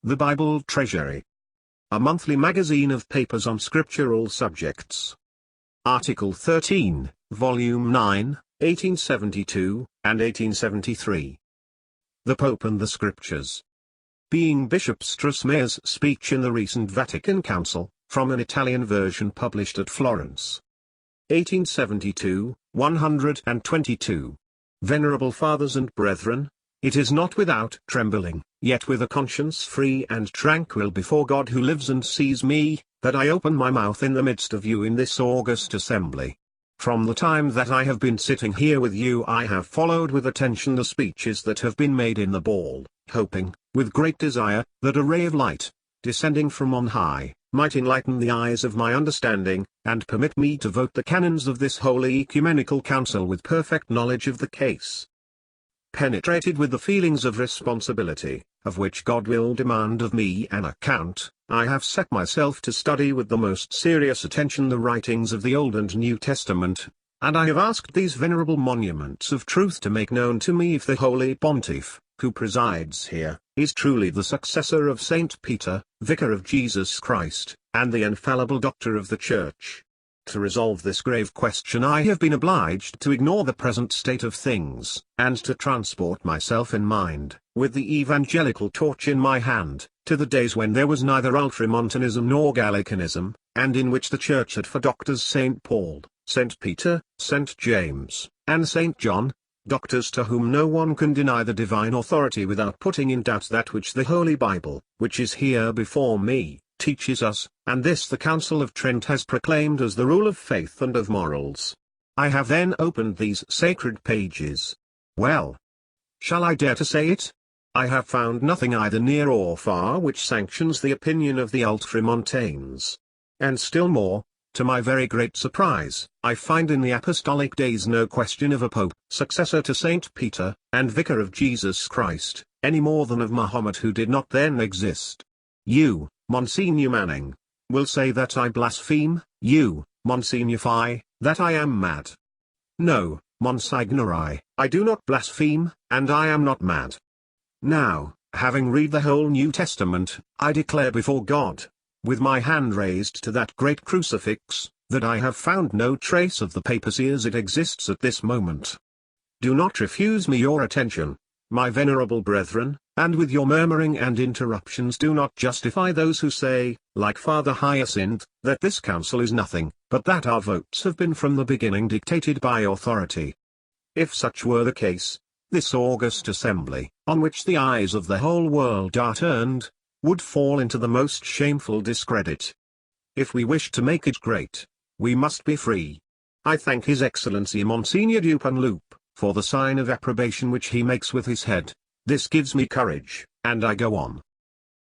The Bible Treasury. A monthly magazine of papers on scriptural subjects. Article 13, Volume 9, 1872, and 1873. The Pope and the Scriptures. Being Bishop Strossmayer's speech in the recent Vatican Council, from an Italian version published at Florence. 1872, 122. Venerable Fathers and Brethren, it is not without trembling, yet with a conscience free and tranquil before God who lives and sees me, that I open my mouth in the midst of you in this august assembly. From the time that I have been sitting here with you I have followed with attention the speeches that have been made in the ball, hoping, with great desire, that a ray of light, descending from on high, might enlighten the eyes of my understanding, and permit me to vote the canons of this holy ecumenical council with perfect knowledge of the case. Penetrated with the feelings of responsibility, of which God will demand of me an account, I have set myself to study with the most serious attention the writings of the Old and New Testament, and I have asked these venerable monuments of truth to make known to me if the Holy Pontiff, who presides here, is truly the successor of Saint Peter, Vicar of Jesus Christ, and the infallible Doctor of the Church. To resolve this grave question I have been obliged to ignore the present state of things, and to transport myself in mind, with the evangelical torch in my hand, to the days when there was neither ultramontanism nor Gallicanism, and in which the Church had for doctors St. Paul, St. Peter, St. James, and St. John, doctors to whom no one can deny the divine authority without putting in doubt that which the Holy Bible, which is here before me, teaches us, and this the Council of Trent has proclaimed as the rule of faith and of morals. I have then opened these sacred pages. Well, shall I dare to say it? I have found nothing either near or far which sanctions the opinion of the ultramontanes. And still more, to my very great surprise, I find in the apostolic days no question of a pope, successor to Saint Peter, and vicar of Jesus Christ, any more than of Mahomet who did not then exist. You, Monsignor Manning, will say that I blaspheme, you, Monsignor Fye, that I am mad. No, Monsignor, I do not blaspheme, and I am not mad. Now, having read the whole New Testament, I declare before God, with my hand raised to that great crucifix, that I have found no trace of the papacy as it exists at this moment. Do not refuse me your attention, my venerable brethren, and with your murmuring and interruptions do not justify those who say, like Father Hyacinth, that this council is nothing, but that our votes have been from the beginning dictated by authority. If such were the case, this august assembly, on which the eyes of the whole world are turned, would fall into the most shameful discredit. If we wish to make it great, we must be free. I thank His Excellency Monsignor Dupanloup, for the sign of approbation which he makes with his head. This gives me courage, and I go on.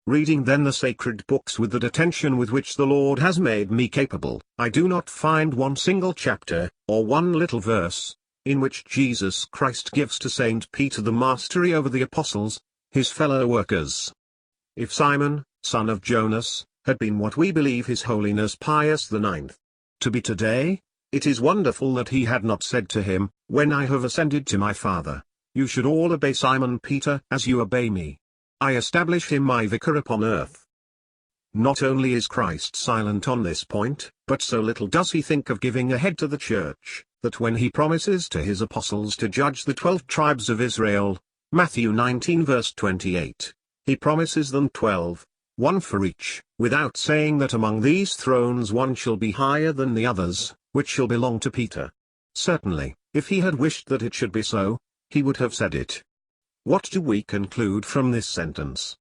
Reading then the sacred books with that attention with which the Lord has made me capable, I do not find one single chapter, or one little verse, in which Jesus Christ gives to Saint Peter the mastery over the apostles, his fellow workers. If Simon, son of Jonas, had been what we believe His Holiness Pius IX to be today, it is wonderful that he had not said to him, when I have ascended to my Father, you should all obey Simon Peter as you obey me. I establish him my vicar upon earth. Not only is Christ silent on this point, but so little does he think of giving a head to the Church, that when he promises to his apostles to judge the 12 tribes of Israel, Matthew 19 verse 28, he promises them 12, one for each, without saying that among these thrones one shall be higher than the others, which shall belong to Peter. Certainly, if he had wished that it should be so, he would have said it. What do we conclude from this sentence?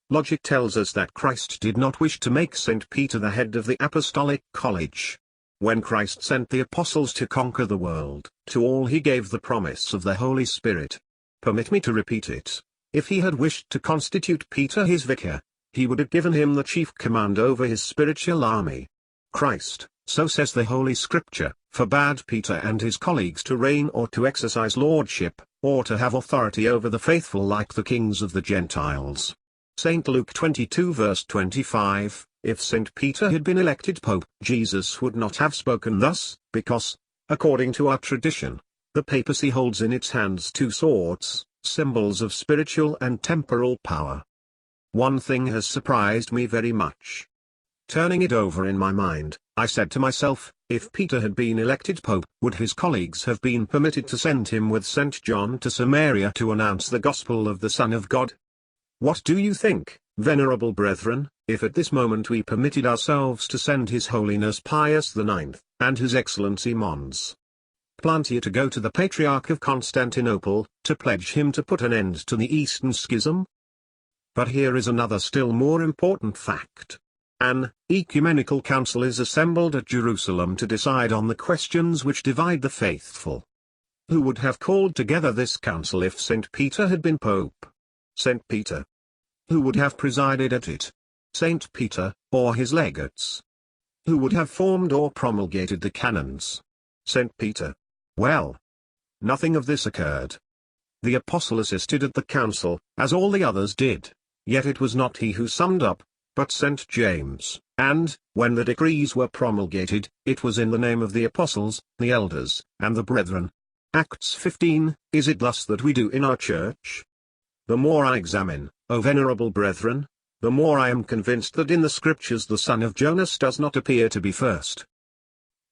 Logic tells us that Christ did not wish to make St. Peter the head of the Apostolic College. When Christ sent the apostles to conquer the world, to all he gave the promise of the Holy Spirit. Permit me to repeat it. If he had wished to constitute Peter his vicar, he would have given him the chief command over his spiritual army. Christ, so says the Holy Scripture, forbade Peter and his colleagues to reign or to exercise lordship, or to have authority over the faithful like the kings of the Gentiles. St. Luke 22 verse 25, if St. Peter had been elected Pope, Jesus would not have spoken thus, because, according to our tradition, the papacy holds in its hands two swords, symbols of spiritual and temporal power. one thing has surprised me very much. Turning it over in my mind, I said to myself, if Peter had been elected Pope, would his colleagues have been permitted to send him with St. John to Samaria to announce the gospel of the Son of God? What do you think, venerable brethren, if at this moment we permitted ourselves to send His Holiness Pius IX, and His Excellency Mons. Plantier to go to the Patriarch of Constantinople, to pledge him to put an end to the Eastern Schism? But here is another still more important fact. An ecumenical council is assembled at Jerusalem to decide on the questions which divide the faithful. Who would have called together this council if St. Peter had been Pope? St. Peter. Who would have presided at it? St. Peter, or his legates? Who would have formed or promulgated the canons? St. Peter. Well, nothing of this occurred. The apostle assisted at the council, as all the others did, yet it was not he who summed up, but St. James, and, when the decrees were promulgated, it was in the name of the apostles, the elders, and the brethren. Acts 15, is it thus that we do in our church? The more I examine, O venerable brethren, the more I am convinced that in the Scriptures the son of Jonas does not appear to be first.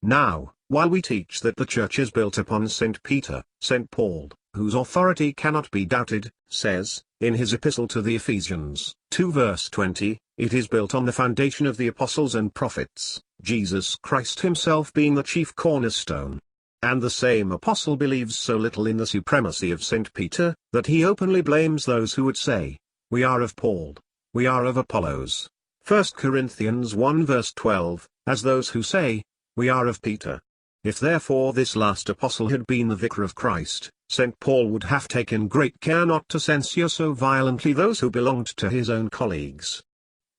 Now, while we teach that the Church is built upon St. Peter, St. Paul, whose authority cannot be doubted, says, in his epistle to the Ephesians, 2 verse 20, it is built on the foundation of the apostles and prophets, Jesus Christ himself being the chief cornerstone. And the same apostle believes so little in the supremacy of St. Peter, that he openly blames those who would say, we are of Paul, we are of Apollos. 1 Corinthians 1 verse 12, as those who say, we are of Peter. If therefore this last apostle had been the vicar of Christ, St. Paul would have taken great care not to censure so violently those who belonged to his own colleagues.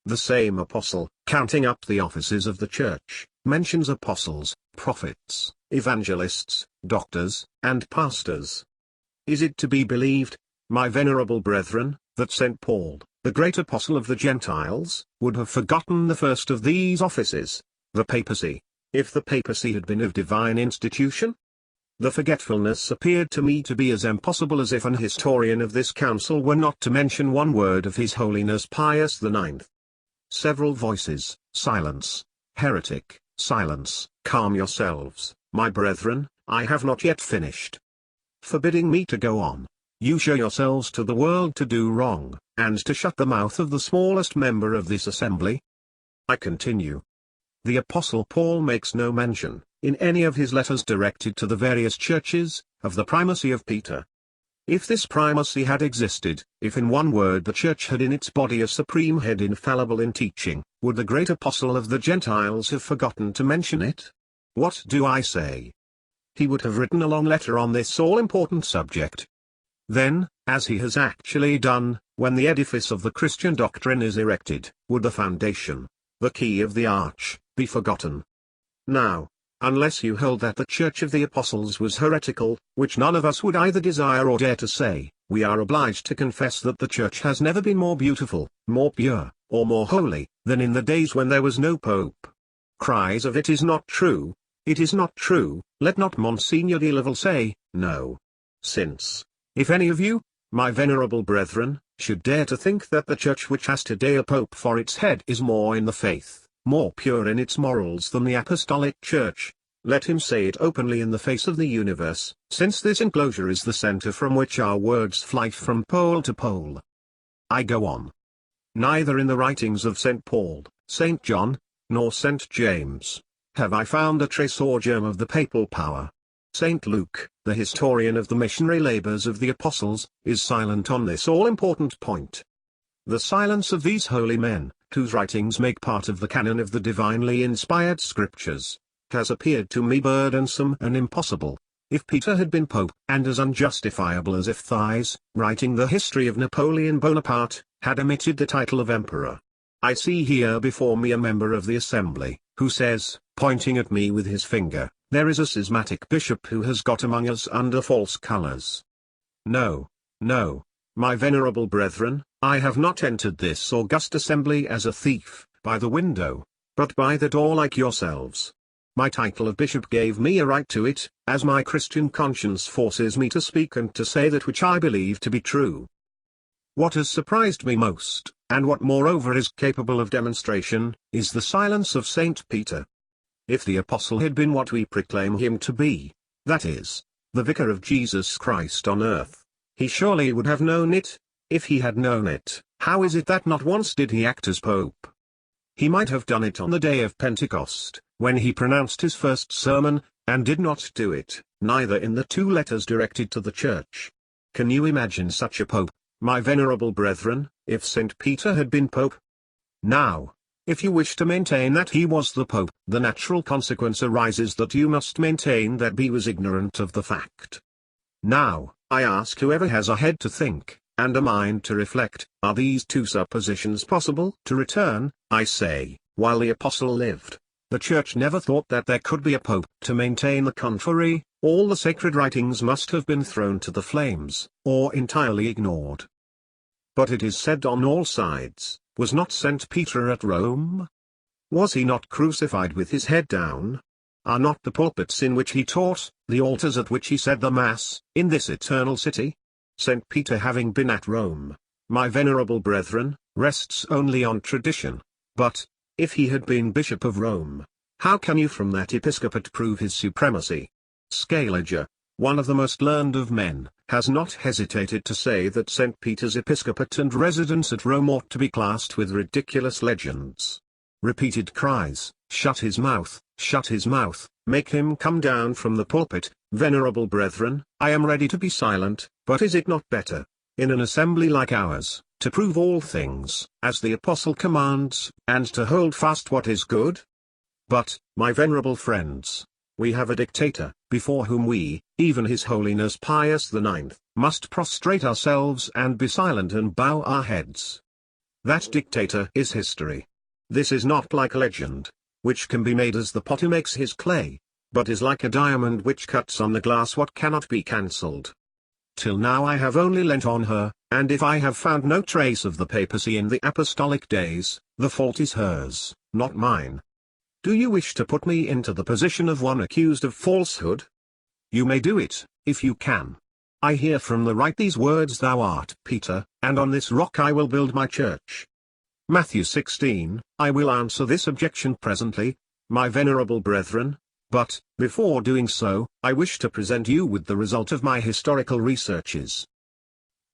The same apostle, counting up the offices of the church, mentions apostles, prophets, evangelists, doctors, and pastors. Is it to be believed, my venerable brethren, that St. Paul, the great apostle of the Gentiles, would have forgotten the first of these offices, the papacy, if the papacy had been of divine institution? The forgetfulness appeared to me to be as impossible as if an historian of this council were not to mention one word of His Holiness Pius IX. Several voices, silence, heretic, silence, calm yourselves, my brethren, I have not yet finished. Forbidding me to go on, you show yourselves to the world to do wrong, and to shut the mouth of the smallest member of this assembly. I continue. The Apostle Paul makes no mention, in any of his letters directed to the various churches, of the primacy of Peter. If this primacy had existed, if in one word the church had in its body a supreme head infallible in teaching, would the great apostle of the Gentiles have forgotten to mention it? What do I say? He would have written a long letter on this all-important subject. Then, as he has actually done, when the edifice of the Christian doctrine is erected, would the foundation, the key of the arch, be forgotten? Now, unless you hold that the Church of the Apostles was heretical, which none of us would either desire or dare to say, we are obliged to confess that the Church has never been more beautiful, more pure, or more holy, than in the days when there was no Pope. Cries of it is not true, it is not true, let not Monsignor de Laville say, no. Since, if any of you, my venerable brethren, should dare to think that the Church which has today a Pope for its head is more in the faith, more pure in its morals than the Apostolic Church, let him say it openly in the face of the universe, since this enclosure is the center from which our words fly from pole to pole. I go on. Neither in the writings of St. Paul, St. John, nor St. James, have I found a trace or germ of the papal power. St. Luke, the historian of the missionary labors of the apostles, is silent on this all-important point. The silence of these holy men, whose writings make part of the canon of the divinely inspired scriptures, has appeared to me burdensome and impossible. If Peter had been Pope, and as unjustifiable as if Thiers, writing the history of Napoleon Bonaparte, had omitted the title of Emperor. I see here before me a member of the assembly, who says, pointing at me with his finger, there is a schismatic bishop who has got among us under false colors. No, no, my venerable brethren, I have not entered this august assembly as a thief, by the window, but by the door like yourselves. My title of bishop gave me a right to it, as my Christian conscience forces me to speak and to say that which I believe to be true. What has surprised me most, and what moreover is capable of demonstration, is the silence of St. Peter. If the apostle had been what we proclaim him to be, that is, the vicar of Jesus Christ on earth, he surely would have known it. If he had known it, how is it that not once did he act as Pope? He might have done it on the day of Pentecost, when he pronounced his first sermon, and did not do it, neither in the 2 letters directed to the Church. Can you imagine such a Pope, my venerable brethren, if St. Peter had been Pope? Now, if you wish to maintain that he was the Pope, the natural consequence arises that you must maintain that he was ignorant of the fact. Now, I ask whoever has a head to think, and a mind to reflect, are these 2 suppositions possible? To return, I say, while the apostle lived, the Church never thought that there could be a Pope. To maintain the contrary, all the sacred writings must have been thrown to the flames, or entirely ignored. But it is said on all sides, was not St. Peter at Rome? Was he not crucified with his head down? Are not the pulpits in which he taught, the altars at which he said the Mass, in this eternal city? St. Peter having been at Rome, my venerable brethren, rests only on tradition. But, if he had been Bishop of Rome, how can you from that episcopate prove his supremacy? Scaliger, one of the most learned of men, has not hesitated to say that St. Peter's episcopate and residence at Rome ought to be classed with ridiculous legends. Repeated cries, shut his mouth, make him come down from the pulpit. Venerable brethren, I am ready to be silent, but is it not better, in an assembly like ours, to prove all things, as the apostle commands, and to hold fast what is good? But, my venerable friends, we have a dictator, before whom we, even His Holiness Pius IX, must prostrate ourselves and be silent and bow our heads. That dictator is history. This is not like a legend, which can be made as the potter makes his clay, but is like a diamond which cuts on the glass what cannot be cancelled. Till now I have only leant on her, and if I have found no trace of the papacy in the apostolic days, the fault is hers, not mine. Do you wish to put me into the position of one accused of falsehood? You may do it, if you can. I hear from the right these words: Thou art Peter, and on this rock I will build my church. Matthew 16. I will answer this objection presently, my venerable brethren, but, before doing so, I wish to present you with the result of my historical researches.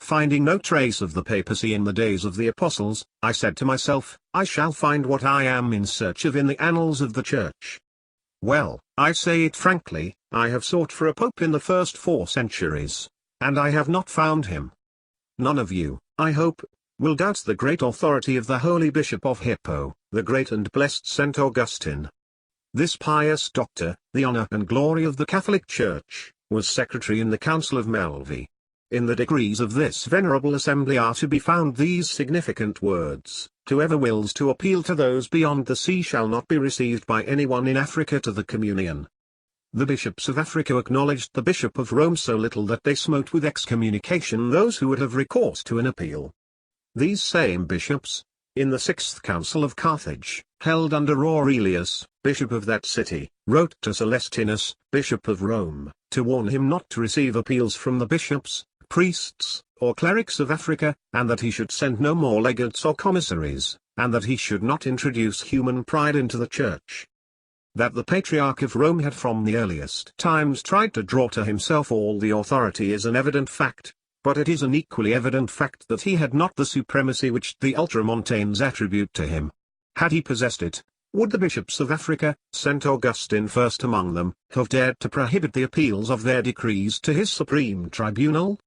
Finding no trace of the papacy in the days of the apostles, I said to myself, I shall find what I am in search of in the annals of the Church. Well, I say it frankly, I have sought for a pope in the first 4 centuries, and I have not found him. None of you, I hope, will doubt the great authority of the holy Bishop of Hippo, the great and blessed St. Augustine. This pious doctor, the honor and glory of the Catholic Church, was secretary in the Council of Melvi. In the decrees of this venerable assembly are to be found these significant words: Whoever wills to appeal to those beyond the sea shall not be received by anyone in Africa to the communion. The bishops of Africa acknowledged the Bishop of Rome so little that they smote with excommunication those who would have recourse to an appeal. These same bishops, in the 6th Council of Carthage, held under Aurelius, bishop of that city, wrote to Celestinus, bishop of Rome, to warn him not to receive appeals from the bishops, priests, or clerics of Africa, and that he should send no more legates or commissaries, and that he should not introduce human pride into the Church. That the Patriarch of Rome had from the earliest times tried to draw to himself all the authority is an evident fact, but it is an equally evident fact that he had not the supremacy which the Ultramontanes attribute to him. Had he possessed it, would the bishops of Africa, St. Augustine first among them, have dared to prohibit the appeals of their decrees to his supreme tribunal?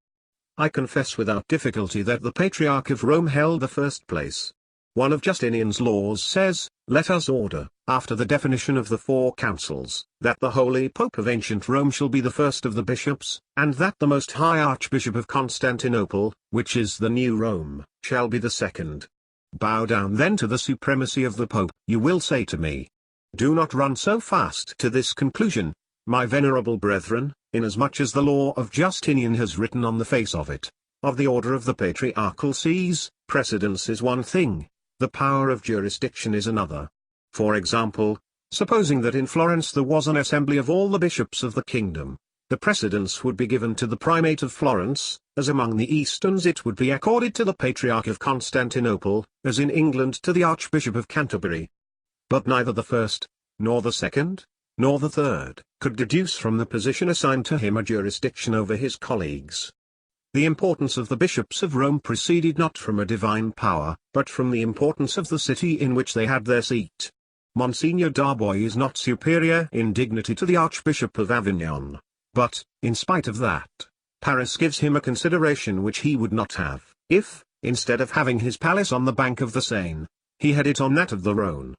I confess without difficulty that the Patriarch of Rome held the first place. One of Justinian's laws says, let us order, after the definition of the 4 councils, that the Holy Pope of ancient Rome shall be the first of the bishops, and that the Most High Archbishop of Constantinople, which is the new Rome, shall be the second. Bow down then to the supremacy of the Pope, you will say to me. Do not run so fast to this conclusion, my venerable brethren, inasmuch as the law of Justinian has written on the face of it. Of the order of the patriarchal sees, precedence is one thing, the power of jurisdiction is another. For example, supposing that in Florence there was an assembly of all the bishops of the kingdom, the precedence would be given to the primate of Florence, as among the Easterns it would be accorded to the Patriarch of Constantinople, as in England to the Archbishop of Canterbury. But neither the first, nor the second, nor the third, could deduce from the position assigned to him a jurisdiction over his colleagues. The importance of the bishops of Rome proceeded not from a divine power, but from the importance of the city in which they had their seat. Monsignor Darboy is not superior in dignity to the Archbishop of Avignon, but, in spite of that, Paris gives him a consideration which he would not have, if, instead of having his palace on the bank of the Seine, he had it on that of the Rhone.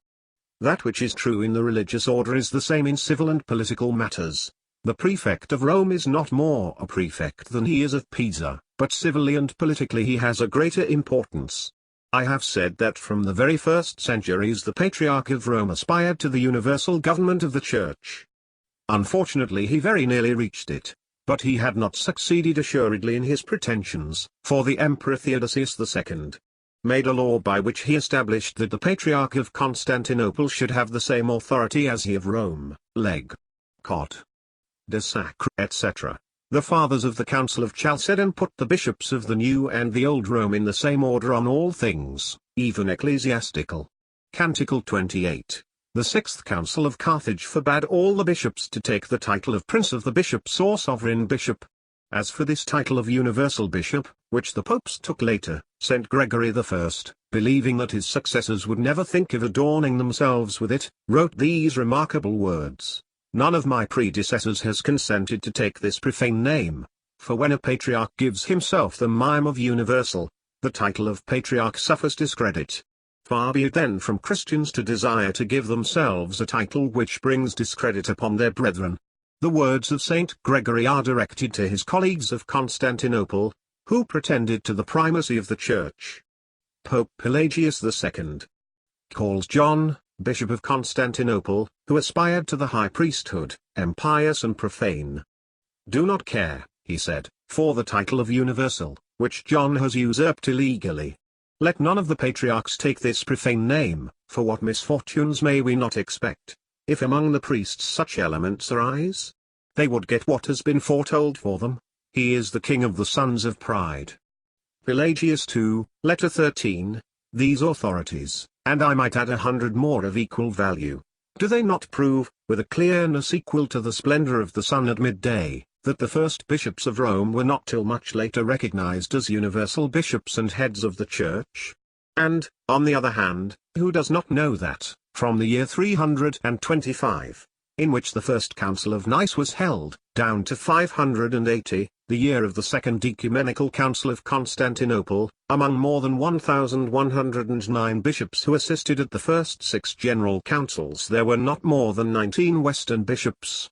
That which is true in the religious order is the same in civil and political matters. The prefect of Rome is not more a prefect than he is of Pisa, but civilly and politically he has a greater importance. I have said that from the very first centuries the Patriarch of Rome aspired to the universal government of the Church. Unfortunately he very nearly reached it, but he had not succeeded assuredly in his pretensions, for the Emperor Theodosius II made a law by which he established that the Patriarch of Constantinople should have the same authority as he of Rome, leg. Cod. De Sacre, etc. The fathers of the Council of Chalcedon put the bishops of the New and the Old Rome in the same order on all things, even ecclesiastical. Canticle 28. The Sixth Council of Carthage forbade all the bishops to take the title of Prince of the Bishops or Sovereign Bishop. As for this title of Universal Bishop, which the popes took later, St. Gregory I, believing that his successors would never think of adorning themselves with it, wrote these remarkable words: "None of my predecessors has consented to take this profane name, for when a patriarch gives himself the mime of universal, the title of patriarch suffers discredit. Far be it then from Christians to desire to give themselves a title which brings discredit upon their brethren." The words of St. Gregory are directed to his colleagues of Constantinople, who pretended to the primacy of the Church. Pope Pelagius II calls John, Bishop of Constantinople, who aspired to the high priesthood, impious and profane. "Do not care," he said, "for the title of universal, which John has usurped illegally. Let none of the patriarchs take this profane name, for what misfortunes may we not expect, if among the priests such elements arise? They would get what has been foretold for them. He is the king of the sons of pride." Pelagius II, Letter 13. These authorities, and I might add 100 more of equal value, do they not prove, with a clearness equal to the splendor of the sun at midday, that the first bishops of Rome were not till much later recognized as universal bishops and heads of the Church? And, on the other hand, who does not know that, from the year 325, in which the First Council of Nice was held, down to 580, the year of the Second Ecumenical Council of Constantinople, among more than 1,109 bishops who assisted at the first 6 general councils there were not more than 19 Western bishops?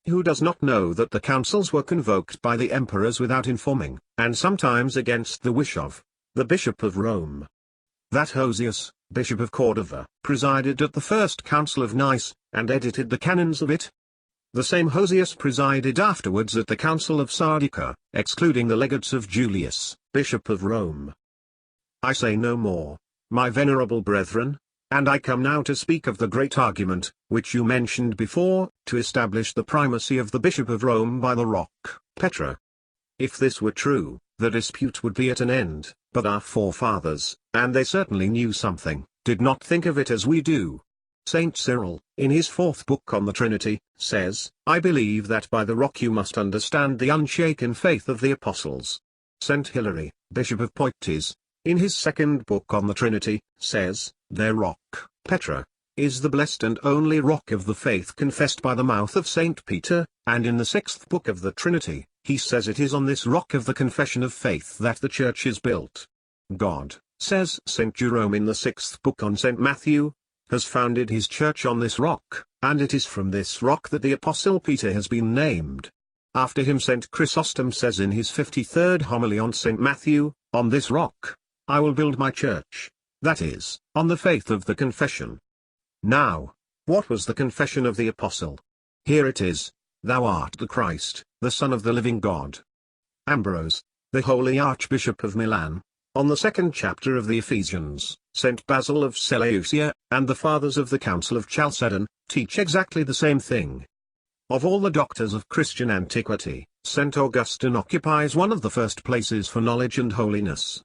Who does not know that the councils were convoked by the emperors without informing, and sometimes against the wish of, the Bishop of Rome? That Hosius, Bishop of Cordova, presided at the First Council of Nice, and edited the canons of it? The same Hosius presided afterwards at the Council of Sardica, excluding the legates of Julius, Bishop of Rome. I say no more, my venerable brethren, and I come now to speak of the great argument, which you mentioned before, to establish the primacy of the Bishop of Rome by the rock, Petra. If this were true, the dispute would be at an end, but our forefathers, and they certainly knew something, did not think of it as we do. Saint Cyril, in his 4th book on the Trinity, says, "I believe that by the rock you must understand the unshaken faith of the apostles." Saint Hilary, Bishop of Poitiers, in his 2nd book on the Trinity, says, "Their rock, Petra, is the blessed and only rock of the faith confessed by the mouth of Saint Peter," and in the 6th book of the Trinity, he says it is on this rock of the confession of faith that the Church is built. God, says Saint Jerome in the 6th book on Saint Matthew, has founded his Church on this rock, and it is from this rock that the Apostle Peter has been named. After him Saint Chrysostom says in his 53rd homily on Saint Matthew, "On this rock, I will build my Church," that is, on the faith of the confession. Now, what was the confession of the Apostle? Here it is: "Thou art the Christ, the Son of the living God." Ambrose, the holy Archbishop of Milan, on the 2nd chapter of the Ephesians, St. Basil of Seleucia, and the Fathers of the Council of Chalcedon, teach exactly the same thing. Of all the doctors of Christian antiquity, St. Augustine occupies one of the first places for knowledge and holiness.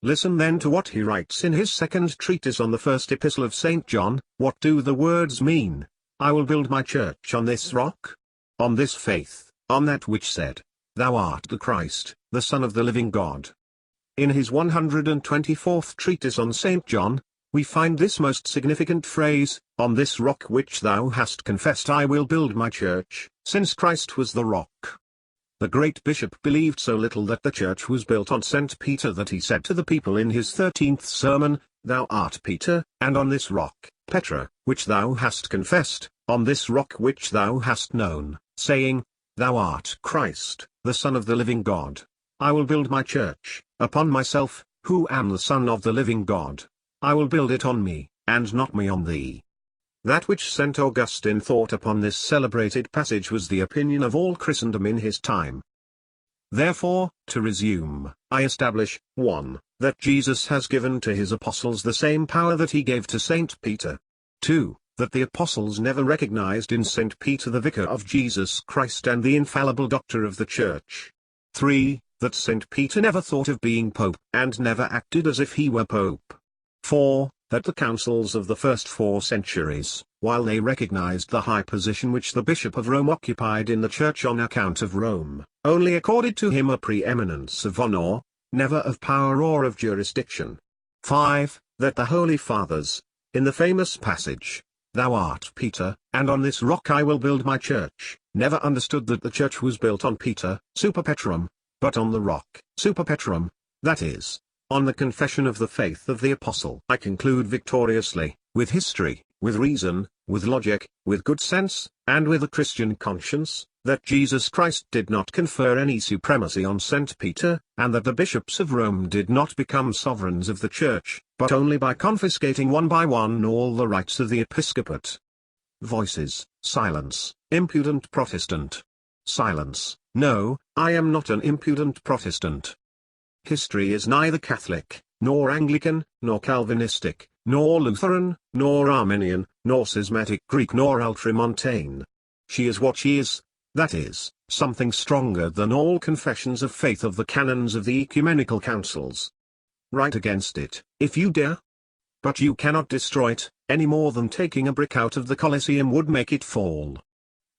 Listen then to what he writes in his second treatise on the first epistle of St. John. What do the words mean? I will build my church on this rock. On this faith, on that which said, Thou art the Christ, the Son of the living God. In his 124th treatise on St. John, we find this most significant phrase, On this rock which thou hast confessed I will build my church, since Christ was the rock. The great bishop believed so little that the church was built on St. Peter that he said to the people in his 13th sermon, Thou art Peter, and on this rock, Petra, which thou hast confessed, on this rock which thou hast known, saying, Thou art Christ, the Son of the living God. I will build my church, upon myself, who am the Son of the living God. I will build it on me, and not me on thee. That which St. Augustine thought upon this celebrated passage was the opinion of all Christendom in his time. Therefore, to resume, I establish, 1. That Jesus has given to his apostles the same power that he gave to St. Peter. 2. That the apostles never recognized in St. Peter the vicar of Jesus Christ and the infallible doctor of the Church. 3. That St. Peter never thought of being pope and never acted as if he were pope. 4. That the councils of the first 4 centuries, while they recognized the high position which the Bishop of Rome occupied in the Church on account of Rome, only accorded to him a preeminence of honor, never of power or of jurisdiction. 5. That the Holy Fathers, in the famous passage, Thou art Peter, and on this rock I will build my church, never understood that the church was built on Peter, super Petrum, but on the rock, super Petrum, that is, on the confession of the faith of the apostle. I conclude victoriously, with history, with reason, with logic, with good sense, and with a Christian conscience, that Jesus Christ did not confer any supremacy on St. Peter, and that the bishops of Rome did not become sovereigns of the Church, but only by confiscating one by one all the rights of the episcopate. Voices, silence, impudent Protestant. Silence, no, I am not an impudent Protestant. History is neither Catholic, nor Anglican, nor Calvinistic, nor Lutheran, nor Arminian, nor Schismatic Greek nor Ultramontane. She is what she is, that is, something stronger than all confessions of faith of the canons of the ecumenical councils. Write against it, if you dare. But you cannot destroy it, any more than taking a brick out of the Colosseum would make it fall.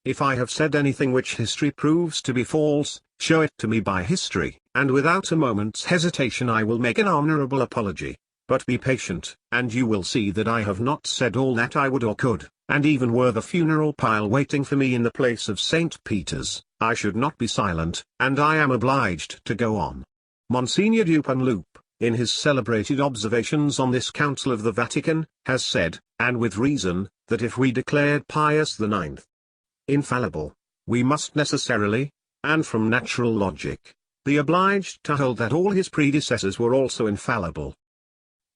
If I have said anything which history proves to be false, show it to me by history, and without a moment's hesitation I will make an honorable apology. But be patient, and you will see that I have not said all that I would or could, and even were the funeral pile waiting for me in the place of St. Peter's, I should not be silent, and I am obliged to go on. Monsignor Dupanloup, in his celebrated observations on this Council of the Vatican, has said, and with reason, that if we declared Pius IX infallible, we must necessarily, and from natural logic, be obliged to hold that all his predecessors were also infallible.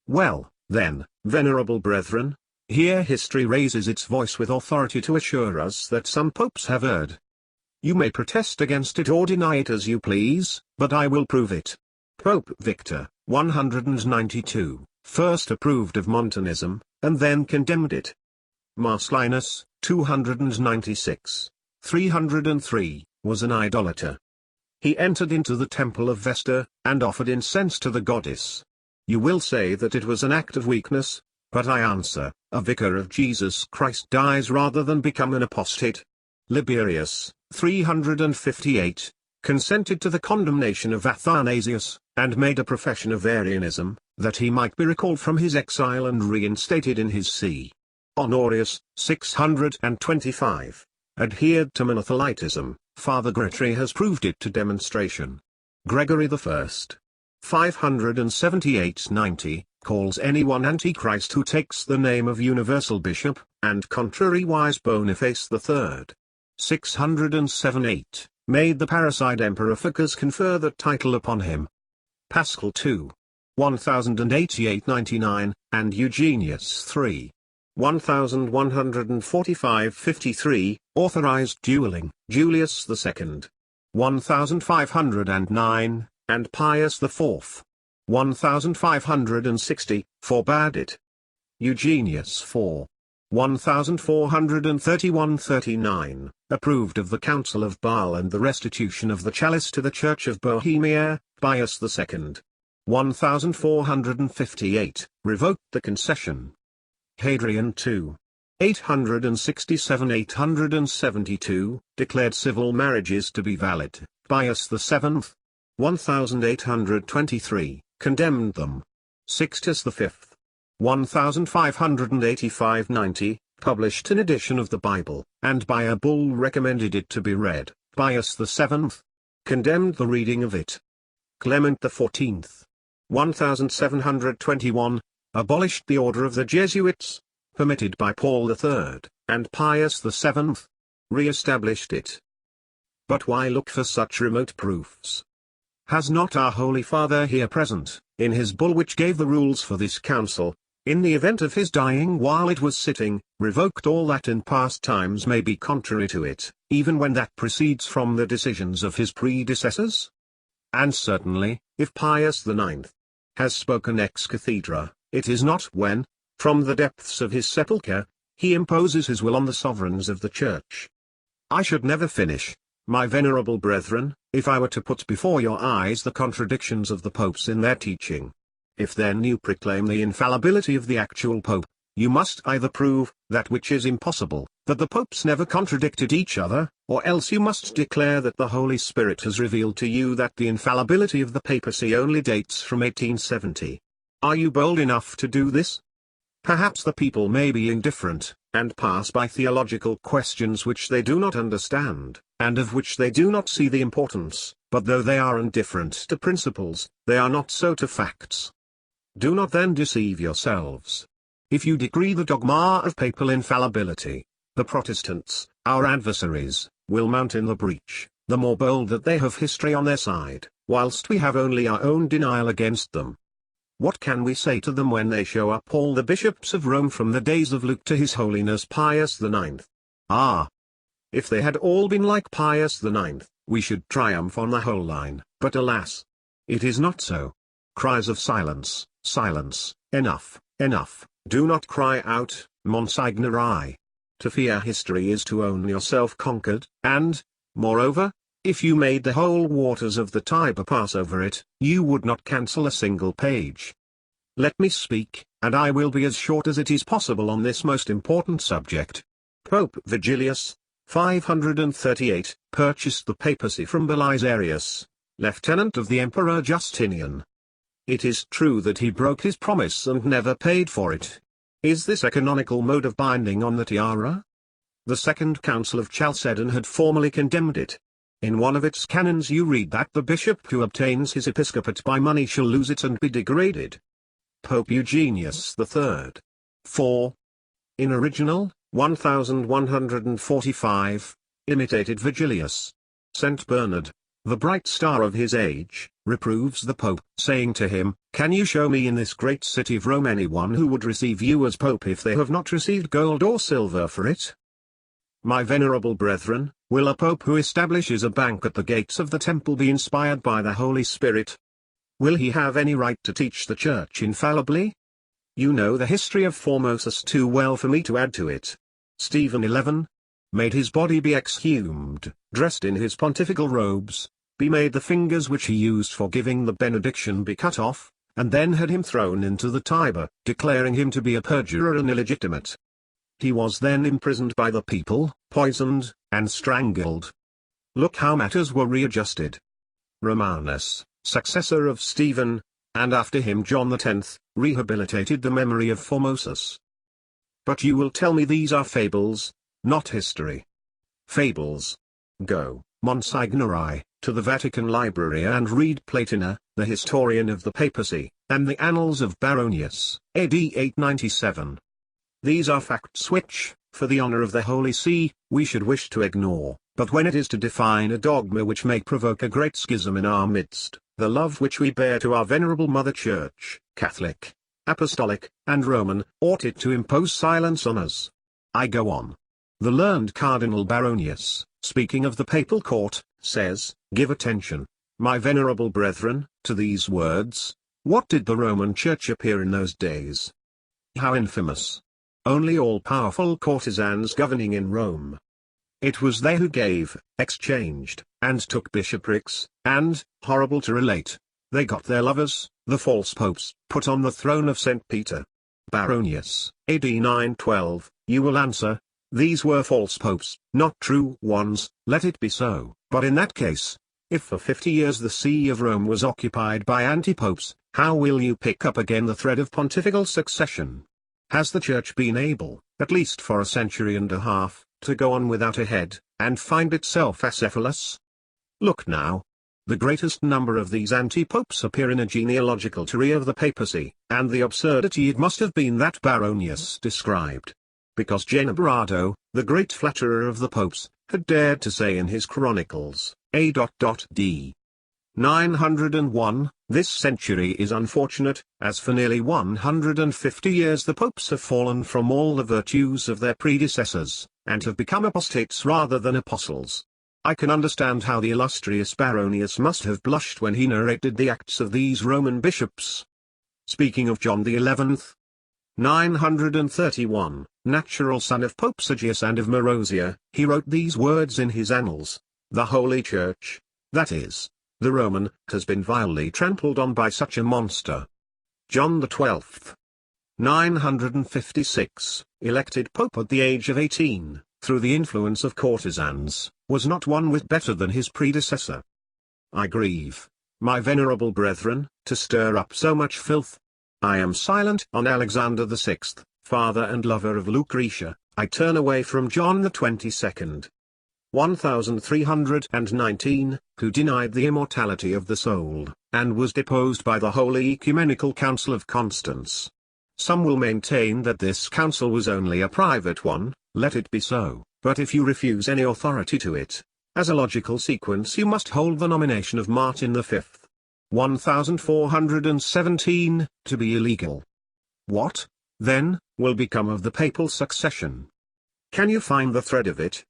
Well, then, venerable brethren, here history raises its voice with authority to assure us that some popes have erred. You may protest against it or deny it as you please, but I will prove it. Pope Victor, 192, first approved of Montanism, and then condemned it. Marcellinus, 296, 303, was an idolater. He entered into the temple of Vesta, and offered incense to the goddess. You will say that it was an act of weakness, but I answer, a vicar of Jesus Christ dies rather than become an apostate. Liberius, 358, consented to the condemnation of Athanasius, and made a profession of Arianism, that he might be recalled from his exile and reinstated in his see. Honorius, 625, adhered to Monothelitism. Father Gregory has proved it to demonstration. Gregory I, 578-90, calls anyone Antichrist who takes the name of Universal Bishop, and contrariwise Boniface III, 607-8, made the parricide Emperor Phocas confer that title upon him. Paschal II, 1088-99, and Eugenius III, 1145-53, authorized dueling. Julius II, 1509, and Pius IV, 1560, forbade it. Eugenius IV, 1431-39, approved of the Council of Bâle and the restitution of the chalice to the Church of Bohemia, Pius II. 1458, revoked the concession. Hadrian II. 867-872, declared civil marriages to be valid. Pius VII. 1823, condemned them. Sixtus V. 1585-90, published an edition of the Bible, and by a bull recommended it to be read. Pius VII. Condemned the reading of it. Clement XIV. 1721, abolished the order of the Jesuits, permitted by Paul III, and Pius VII. Re-established it. But why look for such remote proofs? Has not our Holy Father here present, in his bull which gave the rules for this council, in the event of his dying while it was sitting, revoked all that in past times may be contrary to it, even when that proceeds from the decisions of his predecessors? And certainly, if Pius IX has spoken ex cathedra, it is not when, from the depths of his sepulchre, he imposes his will on the sovereigns of the Church. I should never finish, my venerable brethren, if I were to put before your eyes the contradictions of the popes in their teaching. If then you proclaim the infallibility of the actual pope, you must either prove, that which is impossible, that the popes never contradicted each other, or else you must declare that the Holy Spirit has revealed to you that the infallibility of the papacy only dates from 1870. Are you bold enough to do this? Perhaps the people may be indifferent, and pass by theological questions which they do not understand, and of which they do not see the importance, but though they are indifferent to principles, they are not so to facts. Do not then deceive yourselves. If you decree the dogma of papal infallibility, the Protestants, our adversaries, will mount in the breach, the more bold that they have history on their side, whilst we have only our own denial against them. What can we say to them when they show up all the bishops of Rome from the days of Luke to His Holiness Pius IX? Ah! If they had all been like Pius IX, we should triumph on the whole line, but alas! It is not so. Cries of silence, silence, enough, enough, do not cry out, Monsignori. To fear history is to own yourself conquered, and, moreover, if you made the whole waters of the Tiber pass over it, you would not cancel a single page. Let me speak, and I will be as short as it is possible on this most important subject. Pope Vigilius, 538, purchased the papacy from Belisarius, lieutenant of the Emperor Justinian. It is true that he broke his promise and never paid for it. Is this a canonical mode of binding on the tiara? The Second Council of Chalcedon had formally condemned it. In one of its canons you read that the bishop who obtains his episcopate by money shall lose it and be degraded. Pope Eugenius III. 4. In original, 1145, imitated Vigilius. St. Bernard, the bright star of his age, reproves the Pope, saying to him, "Can you show me in this great city of Rome anyone who would receive you as Pope if they have not received gold or silver for it?" My venerable brethren, will a Pope who establishes a bank at the gates of the temple be inspired by the Holy Spirit? Will he have any right to teach the Church infallibly? You know the history of Formosus too well for me to add to it. Stephen 11. Made his body be exhumed, dressed in his pontifical robes, be made the fingers which he used for giving the benediction be cut off, and then had him thrown into the Tiber, declaring him to be a perjurer and illegitimate. He was then imprisoned by the people, poisoned, and strangled. Look how matters were readjusted. Romanus, successor of Stephen, and after him John X, rehabilitated the memory of Formosus. But you will tell me these are fables, not history. Fables. Go, Monsignori, to the Vatican Library and read Platina, the historian of the papacy, and the Annals of Baronius, AD 897. These are facts which, for the honor of the Holy See, we should wish to ignore, but when it is to define a dogma which may provoke a great schism in our midst, the love which we bear to our venerable Mother Church, Catholic, Apostolic, and Roman, ought it to impose silence on us. I go on. The learned Cardinal Baronius, speaking of the papal court, says, "Give attention, my venerable brethren, to these words. What did the Roman Church appear in those days? How infamous! only all-powerful courtesans governing in Rome. It was they who gave, exchanged, and took bishoprics, and, horrible to relate, they got their lovers, the false popes, put on the throne of St. Peter. Baronius, AD 912, you will answer, these were false popes, not true ones. Let it be so, but in that case, if for 50 years the see of Rome was occupied by anti-popes, how will you pick up again the thread of pontifical succession? Has the Church been able, at least for a century and a half, to go on without a head, and find itself acephalous? Look now. The greatest number of these anti-popes appear in a genealogical tree of the papacy, and the absurdity it must have been that Baronius described. Because Generado, the great flatterer of the popes, had dared to say in his chronicles, A.D. 901, this century is unfortunate, as for nearly 150 years the popes have fallen from all the virtues of their predecessors, and have become apostates rather than apostles. I can understand how the illustrious Baronius must have blushed when he narrated the acts of these Roman bishops. Speaking of John the 11th, 931, natural son of Pope Sergius and of Marozia, he wrote these words in his annals: the Holy Church, that is, the Roman, has been vilely trampled on by such a monster. John the 12th, 956, elected Pope at the age of 18, through the influence of courtesans, was not one whit better than his predecessor. I grieve, my venerable brethren, to stir up so much filth. I am silent on Alexander VI, father and lover of Lucretia. I turn away from John the 22nd, 1319, who denied the immortality of the soul, and was deposed by the Holy Ecumenical Council of Constance. Some will maintain that this council was only a private one. Let it be so, but if you refuse any authority to it, as a logical sequence you must hold the nomination of Martin V, 1417, to be illegal. What, then, will become of the papal succession? Can you find the thread of it?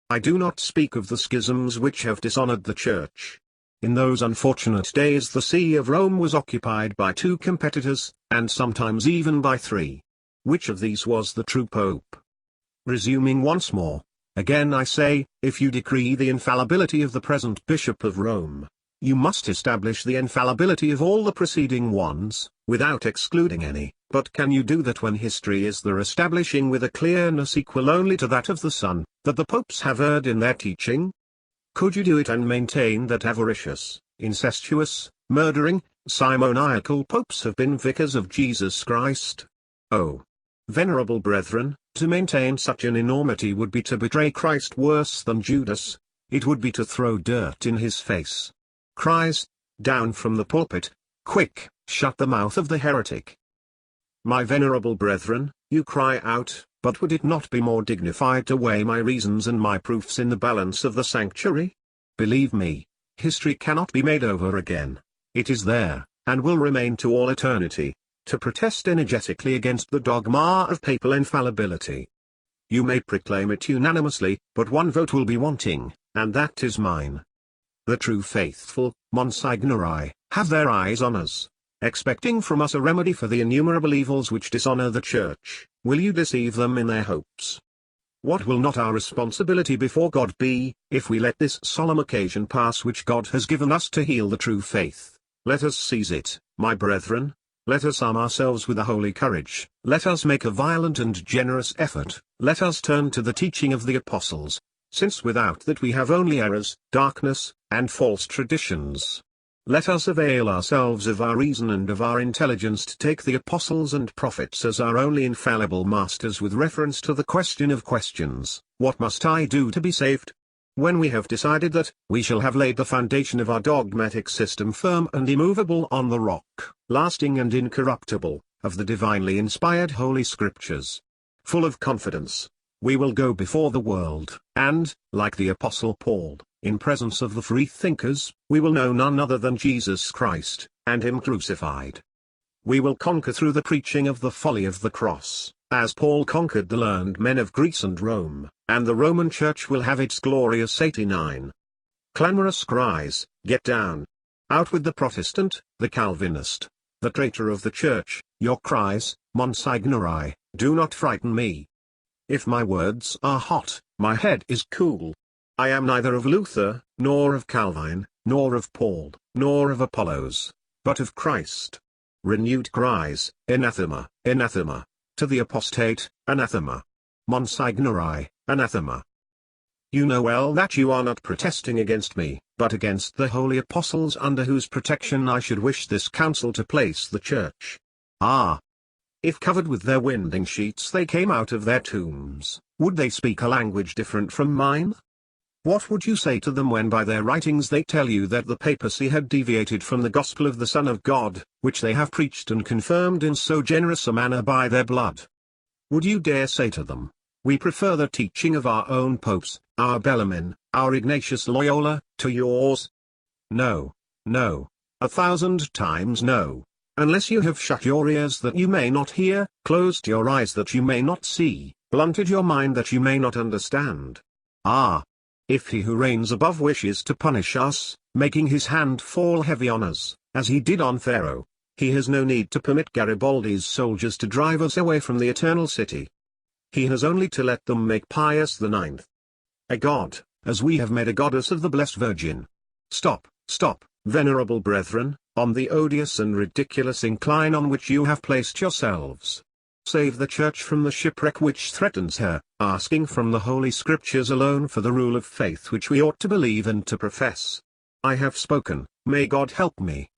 I do not speak of the schisms which have dishonored the Church. In those unfortunate days the see of Rome was occupied by 2 competitors, and sometimes even by 3. Which of these was the true pope? Resuming once more, again I say, if you decree the infallibility of the present Bishop of Rome, you must establish the infallibility of all the preceding ones, without excluding any. But can you do that when history is there establishing with a clearness equal only to that of the Son, that the popes have erred in their teaching? Could you do it and maintain that avaricious, incestuous, murdering, simoniacal popes have been vicars of Jesus Christ? Oh, venerable brethren, to maintain such an enormity would be to betray Christ worse than Judas. It would be to throw dirt in his face. Cries, down from the pulpit, quick, shut the mouth of the heretic. My venerable brethren, you cry out, but would it not be more dignified to weigh my reasons and my proofs in the balance of the sanctuary? Believe me, history cannot be made over again. It is there, and will remain to all eternity, to protest energetically against the dogma of papal infallibility. You may proclaim it unanimously, but one vote will be wanting, and that is mine. The true faithful, Monsignori, have their eyes on us, expecting from us a remedy for the innumerable evils which dishonor the Church. Will you deceive them in their hopes? What will not our responsibility before God be, if we let this solemn occasion pass which God has given us to heal the true faith? Let us seize it, my brethren. Let us arm ourselves with a holy courage. Let us make a violent and generous effort. Let us turn to the teaching of the apostles, since without that we have only errors, darkness, and false traditions. Let us avail ourselves of our reason and of our intelligence to take the apostles and prophets as our only infallible masters with reference to the question of questions, what must I do to be saved? When we have decided that, we shall have laid the foundation of our dogmatic system firm and immovable on the rock, lasting and incorruptible, of the divinely inspired Holy Scriptures. Full of confidence, we will go before the world, and, like the Apostle Paul, in presence of the free thinkers, we will know none other than Jesus Christ, and Him crucified. We will conquer through the preaching of the folly of the cross, as Paul conquered the learned men of Greece and Rome, and the Roman Church will have its glorious 89. Clamorous cries, get down! Out with the Protestant, the Calvinist, the traitor of the Church. Your cries, Monsignori, Do not frighten me. If my words are hot, my head is cool. I am neither of Luther, nor of Calvin, nor of Paul, nor of Apollos, but of Christ. Renewed cries, anathema, anathema. To the apostate, anathema. Monsignori, anathema. You know well that you are not protesting against me, but against the holy apostles under whose protection I should wish this council to place the church. Ah! If covered with their winding sheets they came out of their tombs, would they speak a language different from mine? What would you say to them when by their writings they tell you that the papacy had deviated from the gospel of the Son of God, which they have preached and confirmed in so generous a manner by their blood? Would you dare say to them, we prefer the teaching of our own popes, our Bellarmine, our Ignatius Loyola, to yours? No, no, 1,000 times no. Unless you have shut your ears that you may not hear, closed your eyes that you may not see, blunted your mind that you may not understand. Ah! If he who reigns above wishes to punish us, making his hand fall heavy on us, as he did on Pharaoh, he has no need to permit Garibaldi's soldiers to drive us away from the eternal city. He has only to let them make Pius IX a god, as we have made a goddess of the Blessed Virgin. Stop, stop, venerable brethren, on the odious and ridiculous incline on which you have placed yourselves. Save the Church from the shipwreck which threatens her, asking from the Holy Scriptures alone for the rule of faith which we ought to believe and to profess. I have spoken, may God help me.